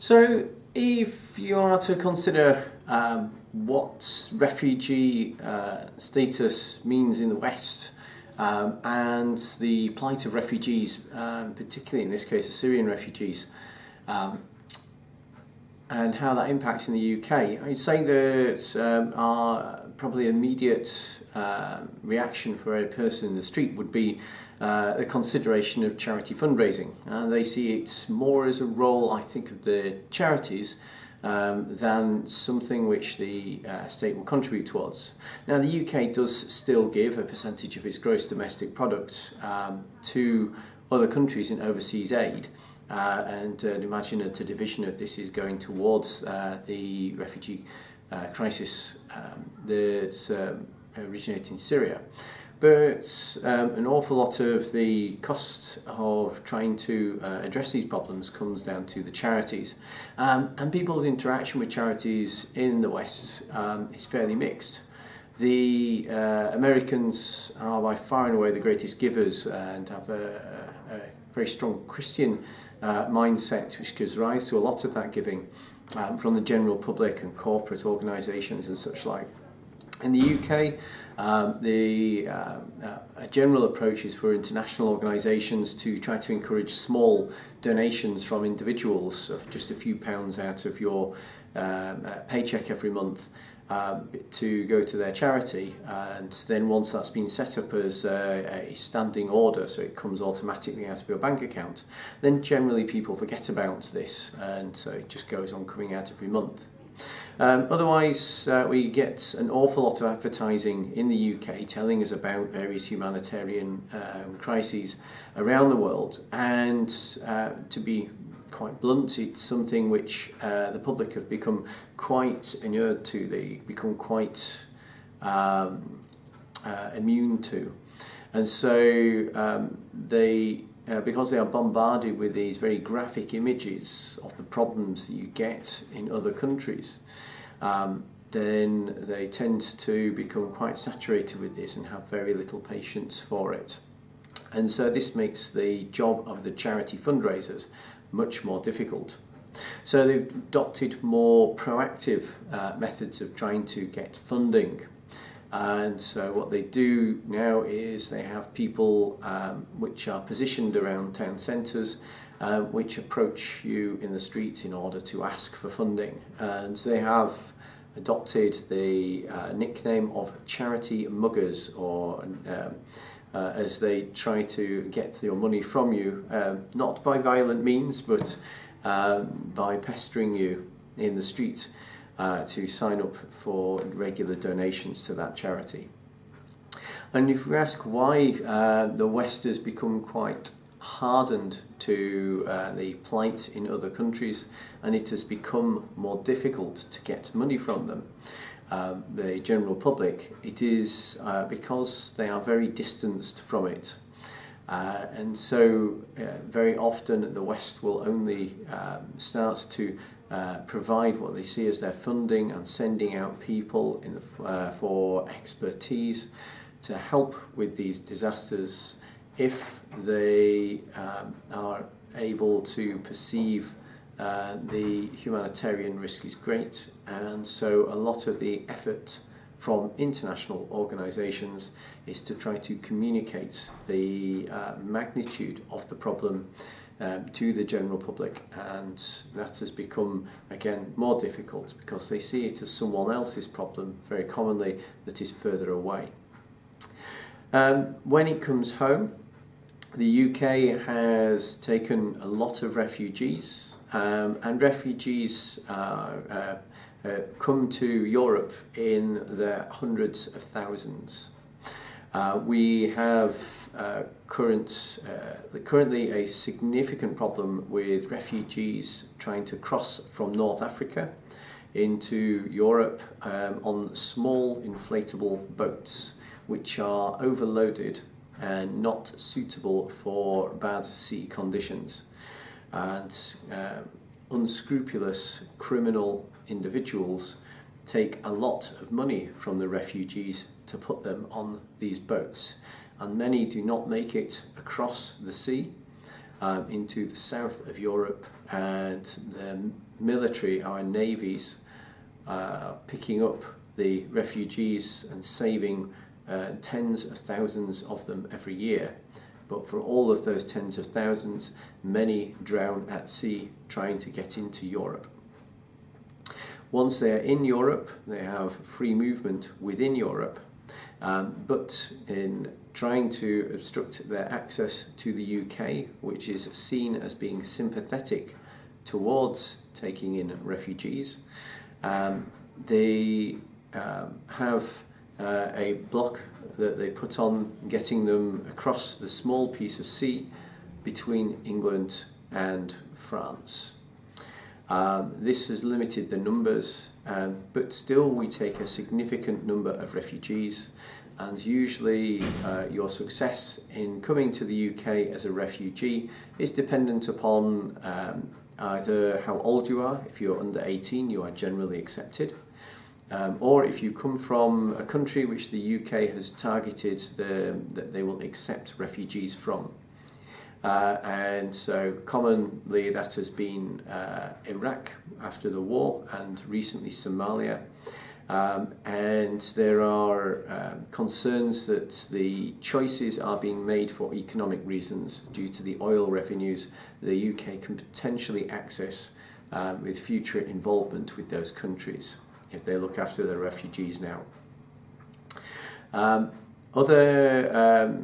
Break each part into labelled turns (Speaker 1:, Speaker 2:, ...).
Speaker 1: So, if you are to consider what refugee status means in the West and the plight of refugees, particularly in this case the Syrian refugees, and how that impacts in the UK, I'd say that our probably immediate reaction for a person in the street would be the consideration of charity fundraising. They see it more as a role, I think, of the charities than something which the state will contribute towards. Now, the UK does still give a percentage of its gross domestic product to other countries in overseas aid. And imagine that a division of this is going towards the refugee crisis that's originating in Syria. But an awful lot of the cost of trying to address these problems comes down to the charities. And people's interaction with charities in the West is fairly mixed. The Americans are by far and away the greatest givers and have a very strong Christian mindset, which gives rise to a lot of that giving from the general public and corporate organisations and such like. In the UK, a general approach is for international organisations to try to encourage small donations from individuals of just a few pounds out of your paycheck every month to go to their charity, and then once that's been set up as a standing order, so it comes automatically out of your bank account, then generally people forget about this, and so it just goes on coming out every month. Otherwise, we get an awful lot of advertising in the UK telling us about various humanitarian crises around the world, and to be quite blunt, it's something which the public have become quite inured to. They become quite immune to, and so because they are bombarded with these very graphic images of the problems that you get in other countries, then they tend to become quite saturated with this and have very little patience for it. And so this makes the job of the charity fundraisers much more difficult. So they've adopted more proactive methods of trying to get funding. And so what they do now is they have people which are positioned around town centres which approach you in the streets in order to ask for funding. And they have adopted the nickname of charity muggers, or as they try to get your money from you, not by violent means, but by pestering you in the street to sign up for regular donations to that charity. And if we ask why the West has become quite hardened to the plight in other countries, and it has become more difficult to get money from them, the general public, it is because they are very distanced from it. And so very often the West will only start to provide what they see as their funding and sending out people for expertise to help with these disasters if they are able to perceive the humanitarian risk is great. And so a lot of the effort from international organisations is to try to communicate the magnitude of the problem to the general public, and that has become again more difficult because they see it as someone else's problem very commonly that is further away. When it comes home, the UK has taken a lot of refugees, and refugees come to Europe in their hundreds of thousands. We have currently a significant problem with refugees trying to cross from North Africa into Europe on small inflatable boats, which are overloaded and not suitable for bad sea conditions. And unscrupulous criminal individuals take a lot of money from the refugees to put them on these boats, and many do not make it across the sea into the south of Europe and the military, our navies, picking up the refugees and saving tens of thousands of them every year. But for all of those tens of thousands, many drown at sea trying to get into Europe. Once they are in Europe, they have free movement within Europe, but in trying to obstruct their access to the UK, which is seen as being sympathetic towards taking in refugees, they have a block that they put on getting them across the small piece of sea between England and France. This has limited the numbers, but still we take a significant number of refugees, and usually your success in coming to the UK as a refugee is dependent upon either how old you are. If you're under 18, you are generally accepted. Or if you come from a country which the UK has targeted that they will accept refugees from. And so commonly that has been Iraq after the war, and recently Somalia. And there are concerns that the choices are being made for economic reasons due to the oil revenues the UK can potentially access with future involvement with those countries if they look after the refugees now. Other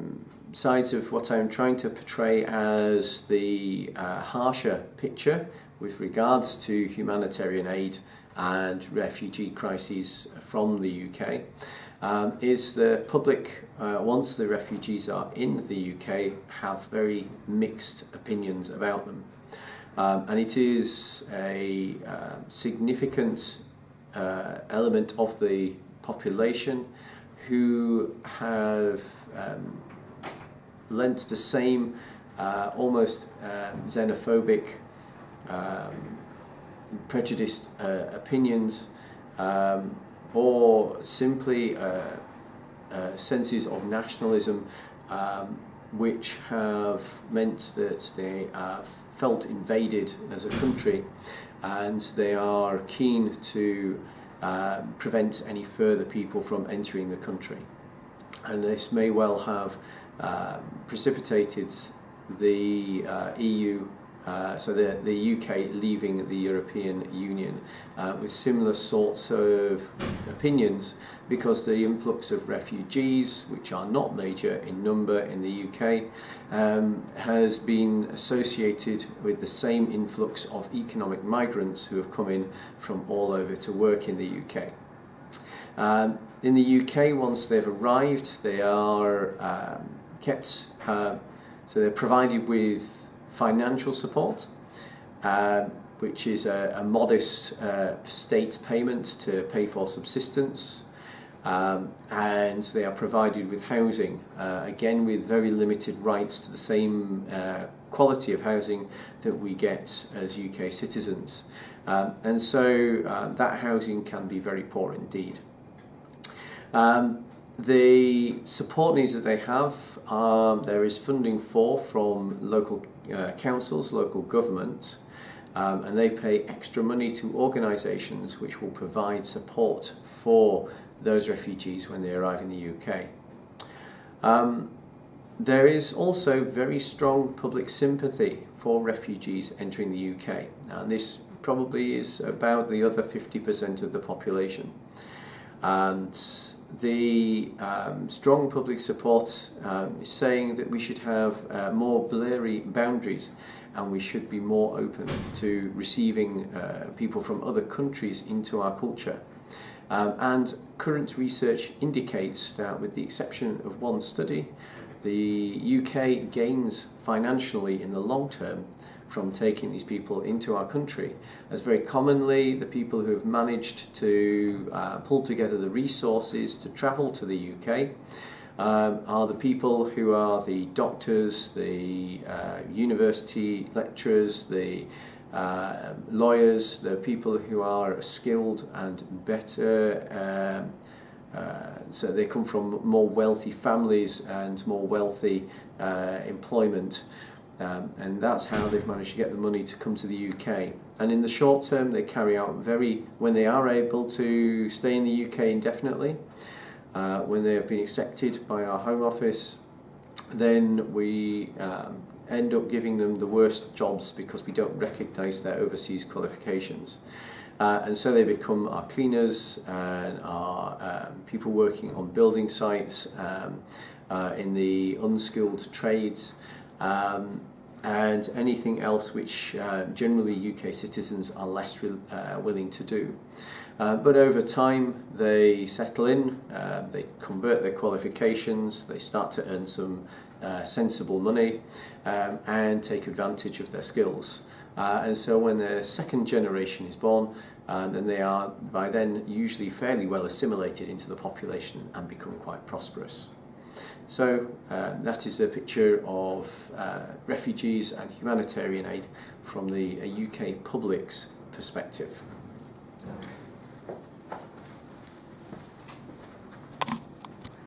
Speaker 1: sides of what I'm trying to portray as the harsher picture with regards to humanitarian aid and refugee crises from the UK is the public, once the refugees are in the UK, have very mixed opinions about them. And it is a significant element of the population who have lent the same almost xenophobic, prejudiced opinions, or simply senses of nationalism, which have meant that they have felt invaded as a country, and they are keen to prevent any further people from entering the country. And this may well have precipitated the EU, so the UK leaving the European Union with similar sorts of opinions, because the influx of refugees, which are not major in number in the UK, has been associated with the same influx of economic migrants who have come in from all over to work in the UK. In the UK, once they've arrived, they are kept, so they're provided with financial support, which is a modest state payment to pay for subsistence, and they are provided with housing, again with very limited rights to the same quality of housing that we get as UK citizens. And so that housing can be very poor indeed. The support needs that they have, there is funding from local councils, local government, and they pay extra money to organisations which will provide support for those refugees when they arrive in the UK. There is also very strong public sympathy for refugees entering the UK, and this probably is about the other 50% of the population. And the strong public support is saying that we should have more blurry boundaries, and we should be more open to receiving people from other countries into our culture. And current research indicates that, with the exception of one study, the UK gains financially in the long term from taking these people into our country, as very commonly the people who have managed to pull together the resources to travel to the UK are the people who are the doctors, the university lecturers, the lawyers, the people who are skilled and better, so they come from more wealthy families and more wealthy employment. And that's how they've managed to get the money to come to the UK. And in the short term, they carry out when they are able to stay in the UK indefinitely, when they have been accepted by our Home Office, then we end up giving them the worst jobs because we don't recognise their overseas qualifications. And so they become our cleaners and our people working on building sites, in the unskilled trades, and anything else which generally UK citizens are less willing to do. But over time they settle in, they convert their qualifications, they start to earn some sensible money, and take advantage of their skills. And so when their second generation is born, then they are by then usually fairly well assimilated into the population and become quite prosperous. So that is a picture of refugees and humanitarian aid from the UK public's perspective.